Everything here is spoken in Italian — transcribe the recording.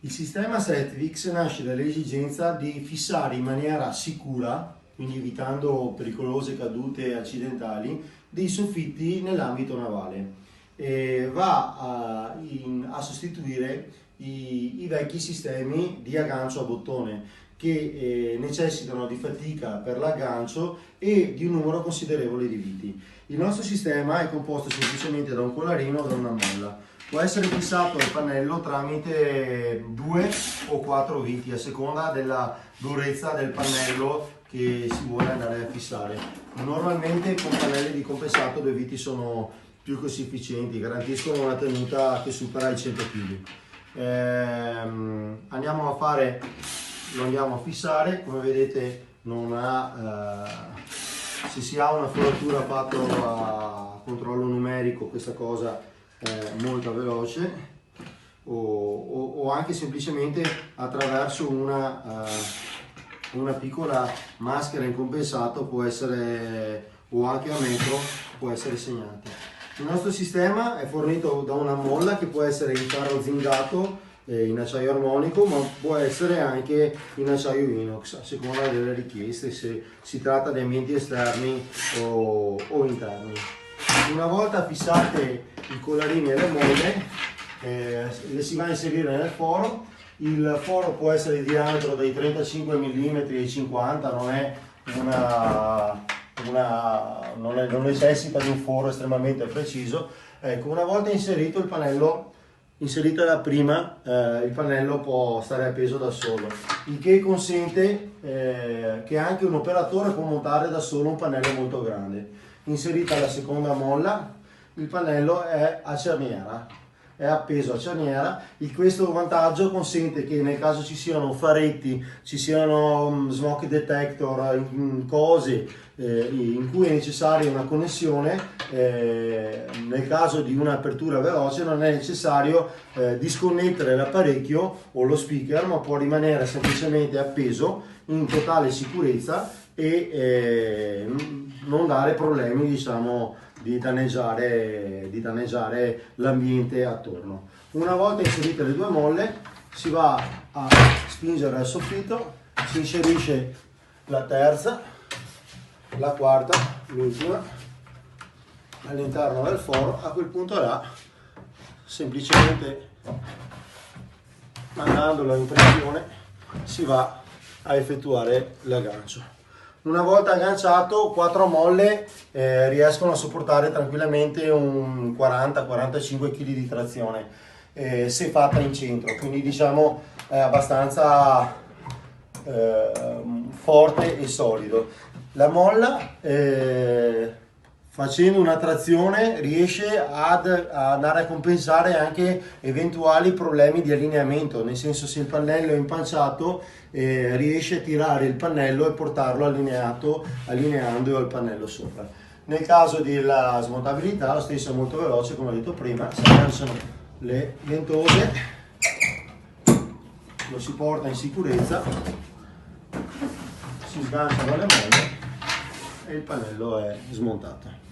Il sistema SetFix nasce dall'esigenza di fissare in maniera sicura, quindi evitando pericolose cadute accidentali, dei soffitti nell'ambito navale. Va a sostituire i vecchi sistemi di aggancio a bottone che necessitano di fatica per l'aggancio e di un numero considerevole di viti. Il nostro sistema è composto semplicemente da un collarino o da una molla. Può essere fissato al pannello tramite 2 o 4 viti a seconda della durezza del pannello che si vuole andare a fissare. Normalmente con pannelli di compensato 2 viti sono più che sufficienti, garantiscono una tenuta che supera i 100 kg. Lo andiamo a fissare. Come vedete se si ha una foratura fatta a controllo numerico, questa cosa è molto veloce, o anche semplicemente attraverso una piccola maschera in compensato può essere, o anche a metro, può essere segnata. Il nostro sistema è fornito da una molla che può essere in ferro zingato, in acciaio armonico, ma può essere anche in acciaio inox a seconda delle richieste, se si tratta di ambienti esterni o interni. Una volta fissate i collarini e le molle, le si va a inserire nel foro. Il foro può essere di diametro dai 35 mm ai 50, non necessita di un foro estremamente preciso. Ecco, una volta inserito il pannello, inserita la prima, il pannello può stare appeso da solo, il che consente che anche un operatore può montare da solo un pannello molto grande. Inserita la seconda molla, il pannello è a cerniera, è appeso a cerniera. Questo vantaggio consente che nel caso ci siano faretti, ci siano smoke detector, cose in cui è necessaria una connessione, nel caso di un'apertura veloce non è necessario disconnettere l'apparecchio o lo speaker, ma può rimanere semplicemente appeso in totale sicurezza e non dare problemi, diciamo, di danneggiare l'ambiente attorno. Una volta inserite le due molle si va a spingere al soffitto, si inserisce la terza, la quarta, l'ultima all'interno del foro. A quel punto là semplicemente mandandolo in pressione si va a effettuare l'aggancio. Una volta agganciato, 4 molle riescono a sopportare tranquillamente un 40-45 kg di trazione se fatta in centro, quindi diciamo è abbastanza forte e solido. La molla facendo una trazione riesce ad andare a compensare anche eventuali problemi di allineamento, nel senso, se il pannello è impanciato riesce a tirare il pannello e portarlo allineando al pannello sopra. Nel caso della smontabilità lo stesso è molto veloce, come ho detto prima, si agganciano le ventose, lo si porta in sicurezza, si sganciano le molle e il pannello è smontato.